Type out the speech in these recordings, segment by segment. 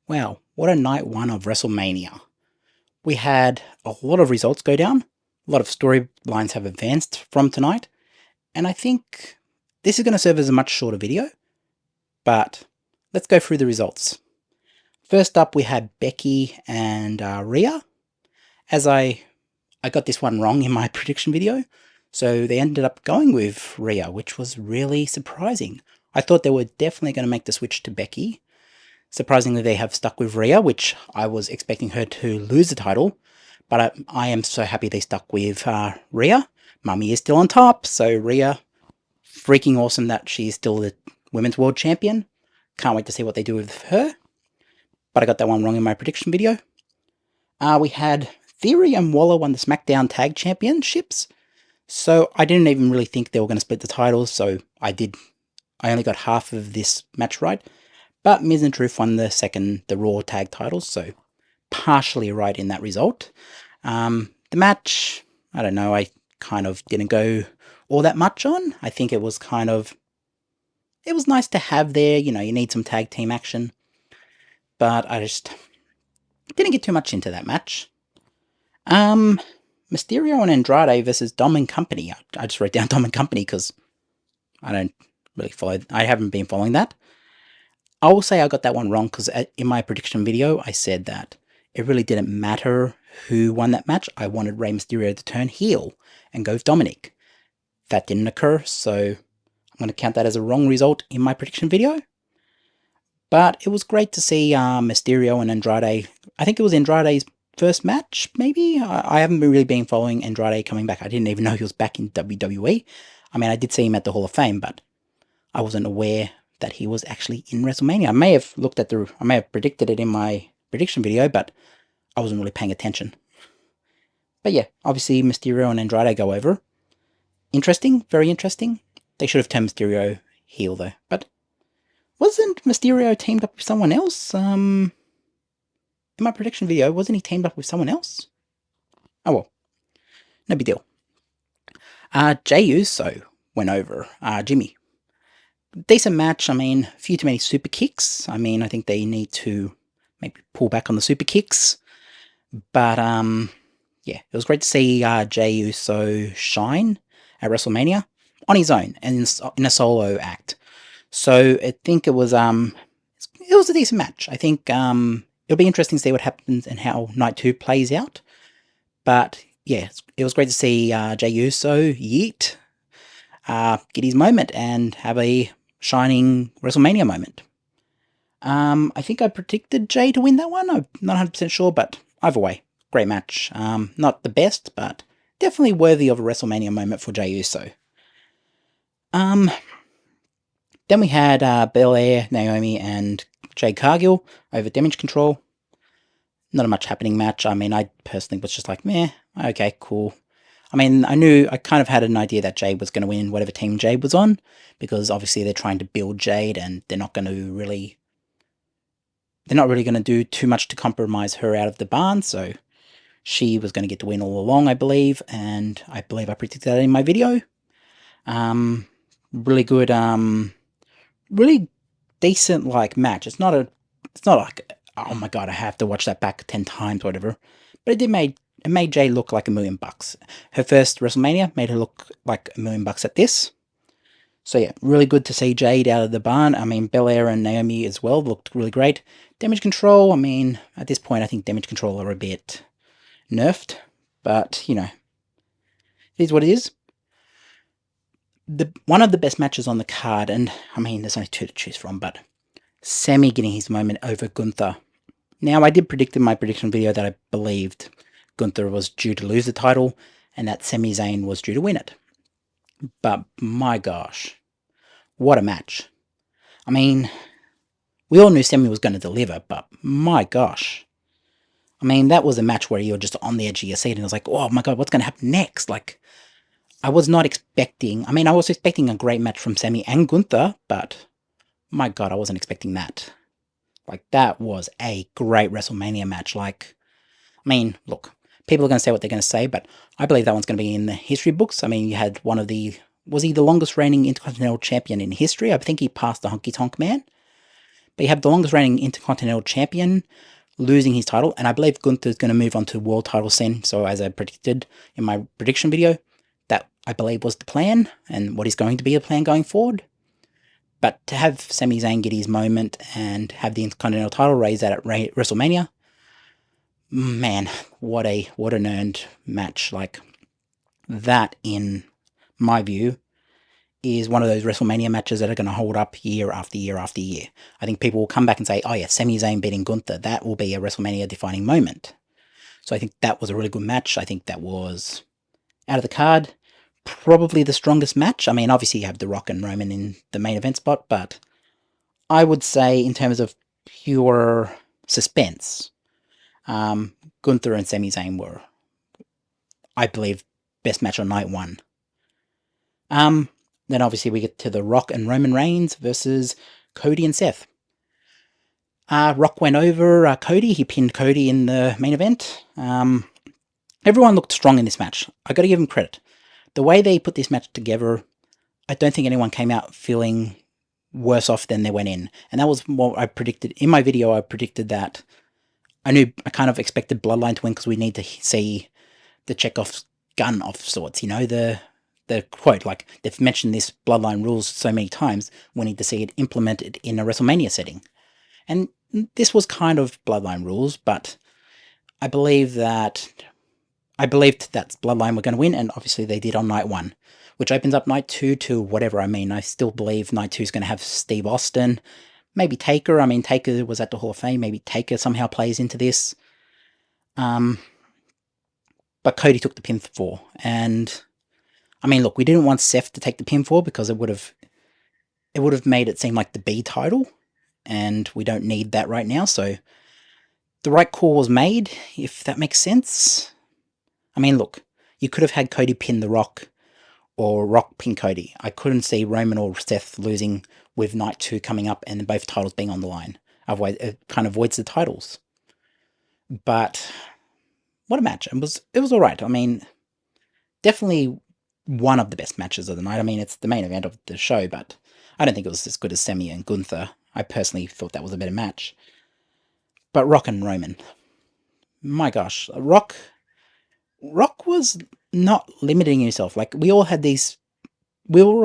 Wow, what a night one of WrestleMania. We had a lot of results go down, a lot of storylines have advanced from tonight, and I think this is going to serve as a much shorter video, but let's go through the results. First up, we had Becky and Rhea. As I got this one wrong in my prediction video, so they ended up going with Rhea, which was really surprising. I thought they were definitely going to make the switch to Becky. Surprisingly, they have stuck with Rhea, which I was expecting her to lose the title, but I am so happy they stuck with Rhea. Mummy is still on top, so Rhea, freaking awesome that she's still the Women's World Champion. Can't wait to see what they do with her, but I got that one wrong in my prediction video. We had Theory and Waller won the SmackDown Tag Championships, so I didn't even really think they were going to split the titles, so I only got half of this match right. But Miz and Truth won the Raw Tag titles, so partially right in that result. The match, I don't know, I kind of didn't go all that much on. I think it was it was nice to have there, you need some tag team action. But I just didn't get too much into that match. Mysterio and Andrade versus Dom and Company. I just wrote down Dom and Company because I don't really I haven't been following that. I will say I got that one wrong because in my prediction video, I said that it really didn't matter who won that match. I wanted Rey Mysterio to turn heel and go with Dominic. That didn't occur, so I'm going to count that as a wrong result in my prediction video. But it was great to see Mysterio and Andrade. I think it was Andrade's first match, maybe? I haven't really been following Andrade coming back. I didn't even know he was back in WWE. I mean, I did see him at the Hall of Fame, but I wasn't aware that he was actually in WrestleMania. I may have predicted it in my prediction video, but I wasn't really paying attention. But yeah, obviously Mysterio and Andrade go over. Interesting, very interesting. They should have turned Mysterio heel though. But wasn't Mysterio teamed up with someone else? In my prediction video, wasn't he teamed up with someone else? Oh well, no big deal. Jey Uso went over Jimmy. Decent match. I mean, a few too many super kicks. I mean, I think they need to maybe pull back on the super kicks. But, yeah, it was great to see Jey Uso shine at WrestleMania on his own and in a solo act. So I think it was a decent match. I think it'll be interesting to see what happens and how Night 2 plays out. But, yeah, it was great to see Jey Uso get his moment and have a shining WrestleMania moment. I think I predicted Jey to win that one. I'm not 100% sure, but either way, great match. Not the best, but definitely worthy of a WrestleMania moment for Jey Uso. Then we had Belair, Naomi, and Jade Cargill over Damage Control. Not a much happening match. I mean, I personally was just like, meh, okay, cool. I mean, I kind of had an idea that Jade was going to win whatever team Jade was on, because obviously they're trying to build Jade and they're not really going to do too much to compromise her out of the barn, so she was going to get the win all along, I believe, and I believe I predicted that in my video. Really good, really decent, match. It's not like, oh my god, I have to watch that back 10 times, whatever, but it made Jade look like $1 million. Her first WrestleMania made her look like $1 million at this. So yeah, really good to see Jade out of the barn. I mean, Belair and Naomi as well looked really great. Damage Control, I mean, at this point I think Damage Control are a bit nerfed, but, it is what it is. One of the best matches on the card, and I mean, there's only two to choose from, but Sami getting his moment over Gunther. Now, I did predict in my prediction video that I believed Gunther was due to lose the title, and that Sami Zayn was due to win it. But my gosh, what a match. I mean, we all knew Sami was going to deliver, but my gosh. I mean, that was a match where you're just on the edge of your seat, and it was like, oh my god, what's going to happen next? I was not expecting, I was expecting a great match from Sami and Gunther, but my god, I wasn't expecting that. That was a great WrestleMania match. Look, people are going to say what they're going to say, but I believe that one's going to be in the history books. I mean, you had was he the longest reigning Intercontinental Champion in history? I think he passed the Honky Tonk Man. But you have the longest reigning Intercontinental Champion losing his title, and I believe Gunther's going to move on to world title soon. So as I predicted in my prediction video, that I believe was the plan, and what is going to be the plan going forward. But to have Sami Zayn get his moment and have the Intercontinental title raised at WrestleMania, man, what an earned match. Like, that, in my view, is one of those WrestleMania matches that are going to hold up year after year after year. I think people will come back and say, oh yeah, Sami Zayn beating Gunther, that will be a WrestleMania defining moment. So I think that was a really good match. I think that was, out of the card, probably the strongest match. I mean, obviously you have The Rock and Roman in the main event spot, but I would say in terms of pure suspense, Gunther and Sami Zayn were, I believe, best match on night one. Then obviously we get to The Rock and Roman Reigns versus Cody and Seth. Rock went over Cody. He pinned Cody in the main event. Everyone looked strong in this match. I got to give them credit. The way they put this match together, I don't think anyone came out feeling worse off than they went in. And that was what I predicted. In my video, I predicted that I kind of expected Bloodline to win because we need to see the Chekhov's gun of sorts. You know, the quote, like, they've mentioned this Bloodline rules so many times, we need to see it implemented in a WrestleMania setting. And this was kind of Bloodline rules, but I believed that Bloodline were going to win, and obviously they did on night one, which opens up night two to whatever. I mean, I still believe night two is going to have Steve Austin, maybe Taker. I mean, Taker was at the Hall of Fame. Maybe Taker somehow plays into this. But Cody took the pinfall, and I mean, look, we didn't want Seth to take the pinfall because it would have made it seem like the B title, and we don't need that right now. So the right call was made, if that makes sense. I mean, look, you could have had Cody pin The Rock, or Rock pin Cody. I couldn't see Roman or Seth losing with night two coming up and both titles being on the line. Otherwise, it kind of avoids the titles. But what a match. It was all right. I mean, definitely one of the best matches of the night. I mean, it's the main event of the show, but I don't think it was as good as Sami and Gunther. I personally thought that was a better match. But Rock and Roman, my gosh, Rock was not limiting himself. Like, we were all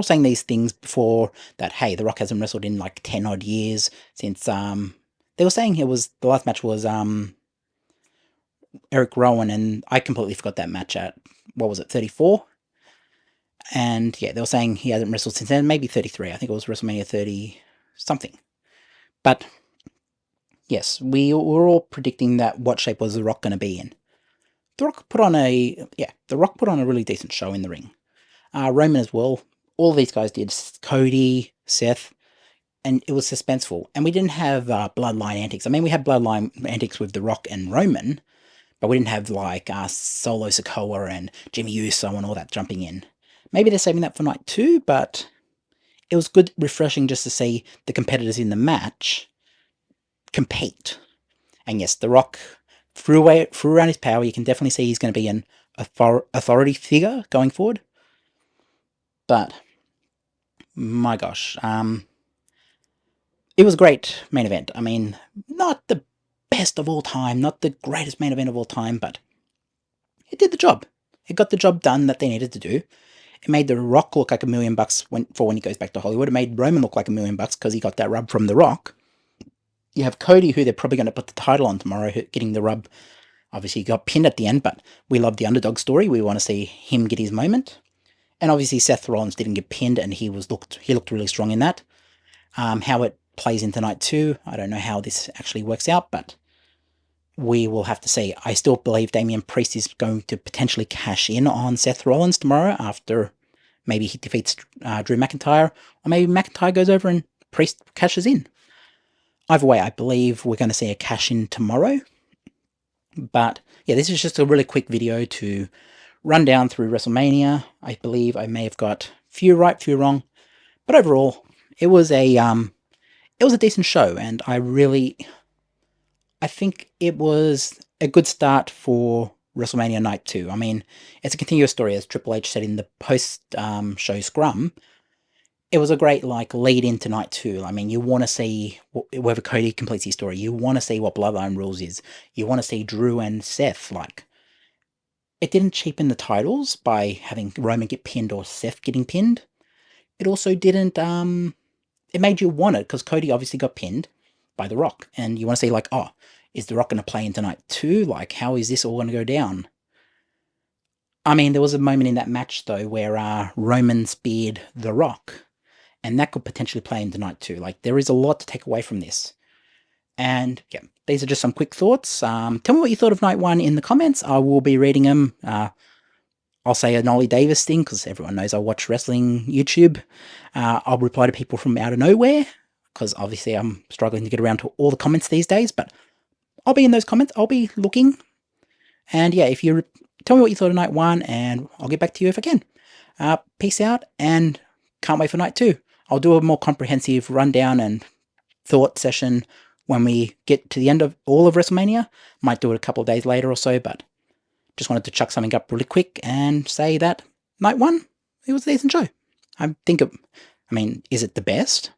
saying these things before that, hey, The Rock hasn't wrestled in like 10 odd years since, they were saying the last match was, Eric Rowan, and I completely forgot that match at, what was it, 34? And yeah, they were saying he hasn't wrestled since then, maybe 33. I think it was WrestleMania 30 something. But yes, we were all predicting that what shape was The Rock going to be in. The Rock put on a really decent show in the ring. Roman as well. All of these guys did. Cody, Seth, and it was suspenseful. And we didn't have Bloodline antics. I mean, we had Bloodline antics with The Rock and Roman, but we didn't have like Solo Sikoa and Jimmy Uso and all that jumping in. Maybe they're saving that for night two, but it was good, refreshing just to see the competitors in the match compete. And yes, The Rock threw around his power. You can definitely see he's going to be an authority figure going forward. But my gosh, it was a great main event. I mean, not the best of all time, not the greatest main event of all time, but it did the job. It got the job done that they needed to do. It made The Rock look like $1 million when he goes back to Hollywood. It made Roman look like $1 million because he got that rub from The Rock. You have Cody, who they're probably going to put the title on tomorrow, getting the rub. Obviously, he got pinned at the end, but we love the underdog story. We want to see him get his moment. And obviously, Seth Rollins didn't get pinned, and he looked really strong in that. How it plays into night two, I don't know how this actually works out, but we will have to see. I still believe Damian Priest is going to potentially cash in on Seth Rollins tomorrow after maybe he defeats Drew McIntyre, or maybe McIntyre goes over and Priest cashes in. Either way, I believe we're going to see a cash in tomorrow. But yeah, this is just a really quick video to run down through WrestleMania. I believe I may have got few right, few wrong, but overall, it was a decent show, and I think it was a good start for WrestleMania Night 2. I mean, it's a continuous story, as Triple H said in the post-show scrum. it was a great like lead into night 2. I mean, you want to see whether Cody completes his story. You want to see what Bloodline Rules is. You want to see Drew and Seth. Like, it didn't cheapen the titles by having Roman get pinned or Seth getting pinned. It also didn't. It made you want it because Cody obviously got pinned by The Rock, and you want to see like, oh, is The Rock going to play into night 2? Like, how is this all going to go down? I mean, there was a moment in that match though where Roman speared The Rock, and that could potentially play into night 2. Like, there is a lot to take away from this. And yeah, these are just some quick thoughts. Tell me what you thought of night 1 in the comments. I will be reading them. I'll say a Nolly Davis thing because everyone knows I watch wrestling YouTube. I'll reply to people from out of nowhere because obviously I'm struggling to get around to all the comments these days, but I'll be in those comments. I'll be looking. And yeah, if you tell me what you thought of night 1, and I'll get back to you if I can. Peace out, and can't wait for night 2. I'll do a more comprehensive rundown and thought session when we get to the end of all of WrestleMania. Might do it a couple of days later or so, but just wanted to chuck something up really quick and say that night 1, it was a decent show. I think is it the best?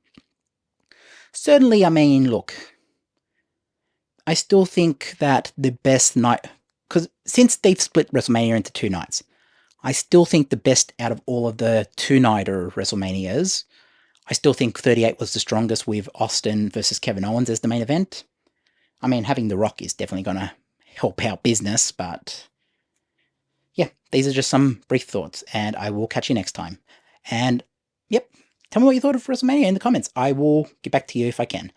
Certainly, I mean, look, I still think that the best night, because since they've split WrestleMania into 2 nights, I still think the best out of all of the 2-nighter WrestleManias, I still think 38 was the strongest with Austin versus Kevin Owens as the main event. I mean, having The Rock is definitely going to help out business, but yeah, these are just some brief thoughts, and I will catch you next time. And yep, tell me what you thought of WrestleMania in the comments. I will get back to you if I can.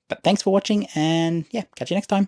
But thanks for watching, and yeah, catch you next time.